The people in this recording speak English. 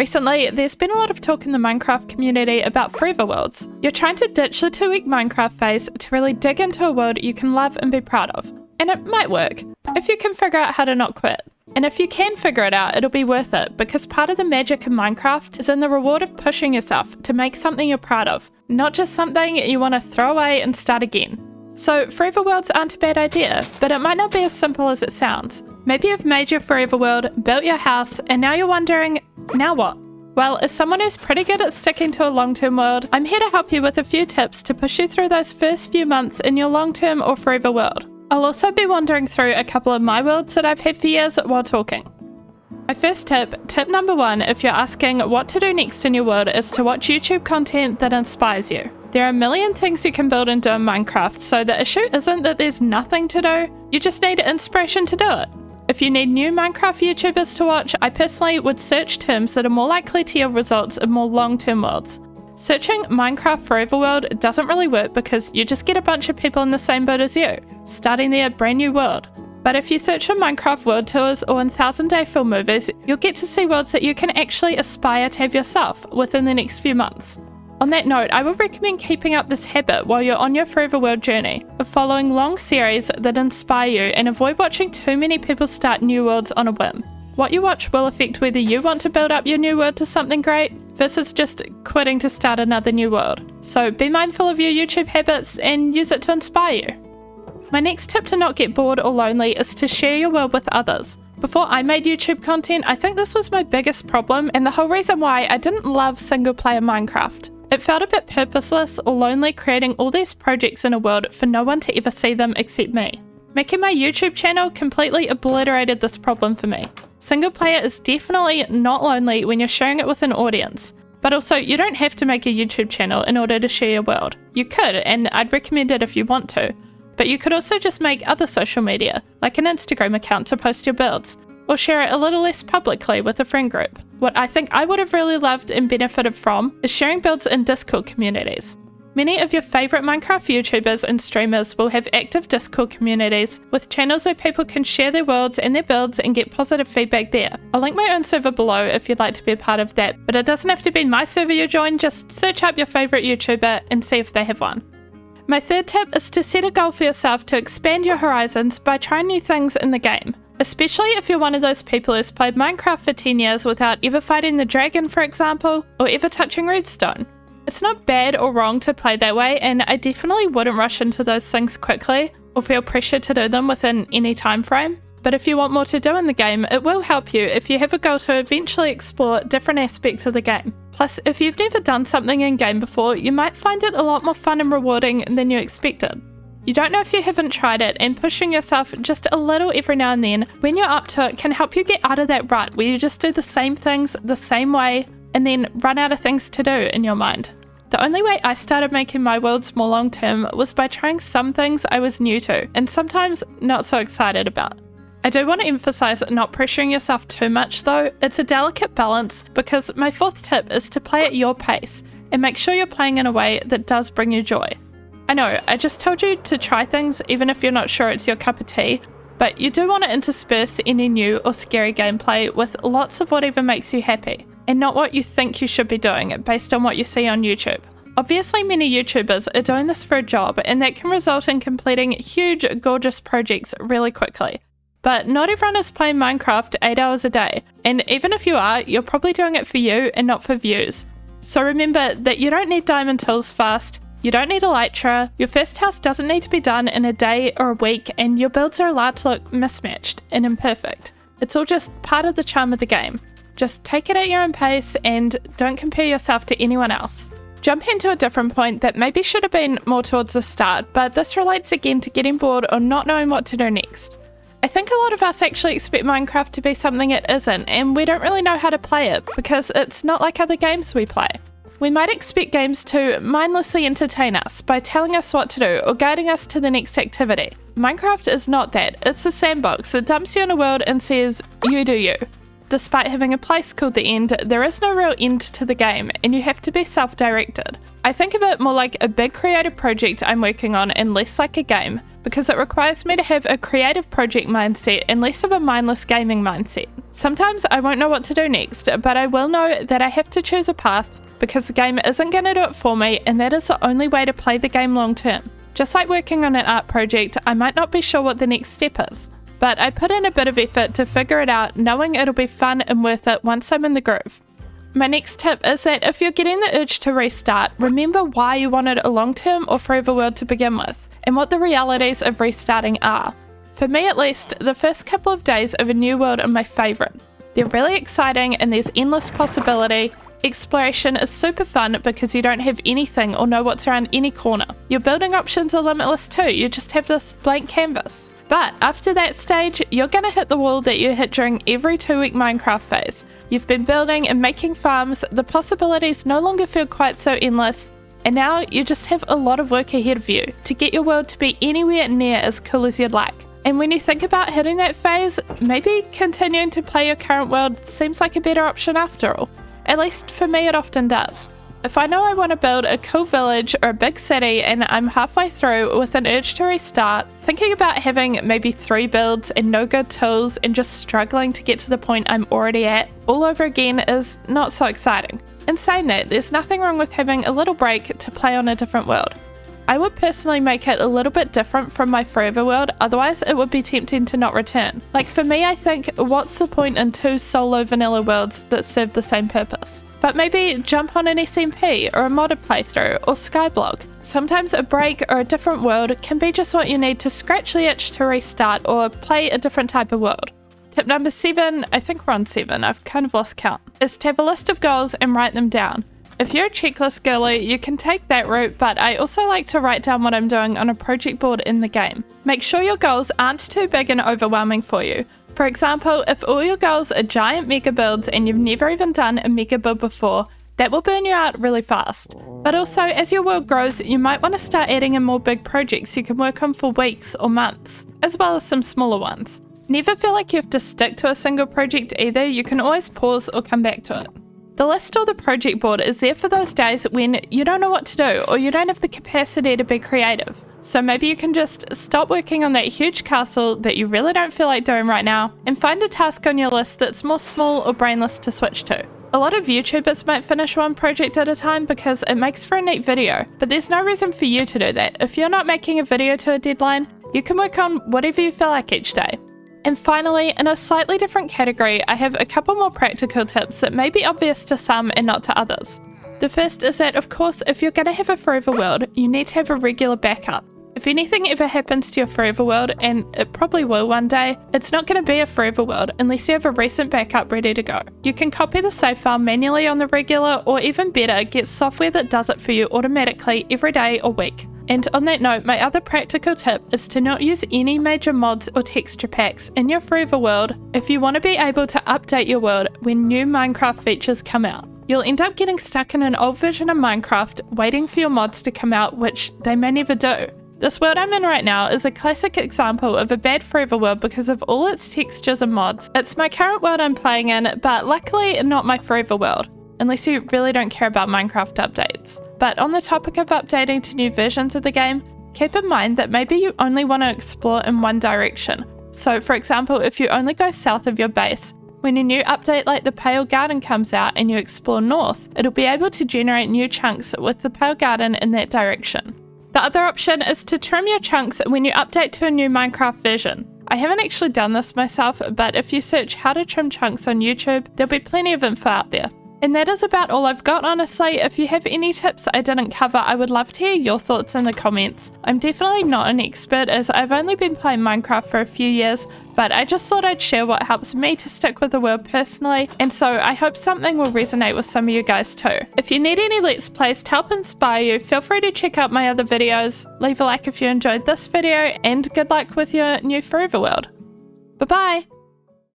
Recently, there's been a lot of talk in the Minecraft community about forever worlds. You're trying to ditch the 2-week Minecraft phase to really dig into a world you can love and be proud of. And it might work, if you can figure out how to not quit. And if you can figure it out, it'll be worth it, because part of the magic of Minecraft is in the reward of pushing yourself to make something you're proud of, not just something you want to throw away and start again. So forever worlds aren't a bad idea, but it might not be as simple as it sounds. Maybe you've made your forever world, built your house, and now you're wondering, now what? Well, as someone who's pretty good at sticking to a long-term world, I'm here to help you with a few tips to push you through those first few months in your long-term or forever world. I'll also be wandering through a couple of my worlds that I've had for years while talking. My first tip number 1, if you're asking what to do next in your world, is to watch YouTube content that inspires you. There are a million things you can build and do in Minecraft, so the issue isn't that there's nothing to do, you just need inspiration to do it. If you need new Minecraft YouTubers to watch, I personally would search terms that are more likely to yield results in more long-term worlds. Searching Minecraft Forever World doesn't really work because you just get a bunch of people in the same boat as you, starting their brand new world. But if you search for Minecraft World Tours or in 1000-day film movies, you'll get to see worlds that you can actually aspire to have yourself within the next few months. On that note, I would recommend keeping up this habit while you're on your Forever World journey, of following long series that inspire you and avoid watching too many people start new worlds on a whim. What you watch will affect whether you want to build up your new world to something great versus just quitting to start another new world. So be mindful of your YouTube habits and use it to inspire you. My next tip to not get bored or lonely is to share your world with others. Before I made YouTube content, I think this was my biggest problem and the whole reason why I didn't love single-player Minecraft. It felt a bit purposeless or lonely creating all these projects in a world for no one to ever see them except me. Making my YouTube channel completely obliterated this problem for me. Single player is definitely not lonely when you're sharing it with an audience, but also you don't have to make a YouTube channel in order to share your world. You could, and I'd recommend it if you want to, but you could also just make other social media, like an Instagram account to post your builds, or share it a little less publicly with a friend group. What I think I would have really loved and benefited from is sharing builds in Discord communities. Many of your favourite Minecraft YouTubers and streamers will have active Discord communities with channels where people can share their worlds and their builds and get positive feedback there. I'll link my own server below if you'd like to be a part of that, but it doesn't have to be my server you join, just search up your favourite YouTuber and see if they have one. My third tip is to set a goal for yourself to expand your horizons by trying new things in the game. Especially if you're one of those people who's played Minecraft for 10 years without ever fighting the dragon, for example, or ever touching redstone. It's not bad or wrong to play that way, and I definitely wouldn't rush into those things quickly or feel pressure to do them within any time frame. But if you want more to do in the game, it will help you if you have a goal to eventually explore different aspects of the game. Plus, if you've never done something in game before, you might find it a lot more fun and rewarding than you expected. You don't know if you haven't tried it, and pushing yourself just a little every now and then when you're up to it can help you get out of that rut where you just do the same things the same way and then run out of things to do in your mind. The only way I started making my worlds more long term was by trying some things I was new to and sometimes not so excited about. I do want to emphasize not pressuring yourself too much though. It's a delicate balance, because my fourth tip is to play at your pace and make sure you're playing in a way that does bring you joy. I know, I just told you to try things even if you're not sure it's your cup of tea, but you do want to intersperse any new or scary gameplay with lots of whatever makes you happy, and not what you think you should be doing based on what you see on YouTube. Obviously many YouTubers are doing this for a job, and that can result in completing huge, gorgeous projects really quickly. But not everyone is playing Minecraft 8 hours a day, and even if you are, you're probably doing it for you and not for views. So remember that you don't need diamond tools fast, you don't need Elytra, your first house doesn't need to be done in a day or a week, and your builds are allowed to look mismatched and imperfect. It's all just part of the charm of the game. Just take it at your own pace and don't compare yourself to anyone else. Jump into a different point that maybe should have been more towards the start, but this relates again to getting bored or not knowing what to do next. I think a lot of us actually expect Minecraft to be something it isn't, and we don't really know how to play it because it's not like other games we play. We might expect games to mindlessly entertain us by telling us what to do or guiding us to the next activity. Minecraft is not that. It's a sandbox that dumps you in a world and says, you do you. despite having a place called the end, there is no real end to the game, and you have to be self-directed. I think of it more like a big creative project I'm working on and less like a game, because it requires me to have a creative project mindset and less of a mindless gaming mindset. Sometimes I won't know what to do next, but I will know that I have to choose a path, because the game isn't going to do it for me, and that is the only way to play the game long term. Just like working on an art project, I might not be sure what the next step is, but I put in a bit of effort to figure it out, knowing it'll be fun and worth it once I'm in the groove. My next tip is that if you're getting the urge to restart, remember why you wanted a long-term or forever world to begin with, and what the realities of restarting are. For me at least, the first couple of days of a new world are my favourite. They're really exciting and there's endless possibility. Exploration is super fun because you don't have anything or know what's around any corner. Your building options are limitless too, you just have this blank canvas. But after that stage, you're going to hit the wall that you hit during every 2-week Minecraft phase. You've been building and making farms, the possibilities no longer feel quite so endless, and now you just have a lot of work ahead of you to get your world to be anywhere near as cool as you'd like. And when you think about hitting that phase, maybe continuing to play your current world seems like a better option after all. At least for me it often does. If I know I want to build a cool village or a big city and I'm halfway through with an urge to restart, thinking about having maybe 3 builds and no good tools and just struggling to get to the point I'm already at all over again is not so exciting. In saying that, there's nothing wrong with having a little break to play on a different world. I would personally make it a little bit different from my forever world, otherwise it would be tempting to not return. Like for me, I think, what's the point in 2 solo vanilla worlds that serve the same purpose? But maybe jump on an SMP or a modded playthrough or Skyblock. Sometimes a break or a different world can be just what you need to scratch the itch to restart or play a different type of world. Tip number 7, I think we're on 7, I've kind of lost count, is to have a list of goals and write them down. If you're a checklist girly, you can take that route, but I also like to write down what I'm doing on a project board in the game. Make sure your goals aren't too big and overwhelming for you. For example, if all your goals are giant mega builds and you've never even done a mega build before, that will burn you out really fast. But also, as your world grows, you might want to start adding in more big projects you can work on for weeks or months, as well as some smaller ones. Never feel like you have to stick to a single project either, you can always pause or come back to it. The list or the project board is there for those days when you don't know what to do or you don't have the capacity to be creative. So maybe you can just stop working on that huge castle that you really don't feel like doing right now and find a task on your list that's more small or brainless to switch to. A lot of YouTubers might finish one project at a time because it makes for a neat video, but there's no reason for you to do that. If you're not making a video to a deadline, you can work on whatever you feel like each day. And finally, in a slightly different category, I have a couple more practical tips that may be obvious to some and not to others. The first is that, of course, if you're going to have a forever world, you need to have a regular backup. If anything ever happens to your forever world, and it probably will one day, it's not going to be a forever world unless you have a recent backup ready to go. You can copy the save file manually on the regular, or even better, get software that does it for you automatically every day or week. And on that note, my other practical tip is to not use any major mods or texture packs in your forever world if you want to be able to update your world when new Minecraft features come out. You'll end up getting stuck in an old version of Minecraft waiting for your mods to come out, which they may never do. This world I'm in right now is a classic example of a bad forever world because of all its textures and mods. It's my current world I'm playing in, but luckily not my forever world, unless you really don't care about Minecraft updates. But on the topic of updating to new versions of the game, keep in mind that maybe you only want to explore in one direction. So for example, if you only go south of your base, when a new update like the Pale Garden comes out and you explore north, it'll be able to generate new chunks with the Pale Garden in that direction. The other option is to trim your chunks when you update to a new Minecraft version. I haven't actually done this myself, but if you search how to trim chunks on YouTube, there'll be plenty of info out there. And that is about all I've got, honestly. If you have any tips I didn't cover, I would love to hear your thoughts in the comments. I'm definitely not an expert as I've only been playing Minecraft for a few years, but I just thought I'd share what helps me to stick with the world personally, and so I hope something will resonate with some of you guys too. If you need any Let's Plays to help inspire you, feel free to check out my other videos. Leave a like if you enjoyed this video, and good luck with your new forever world. Bye bye!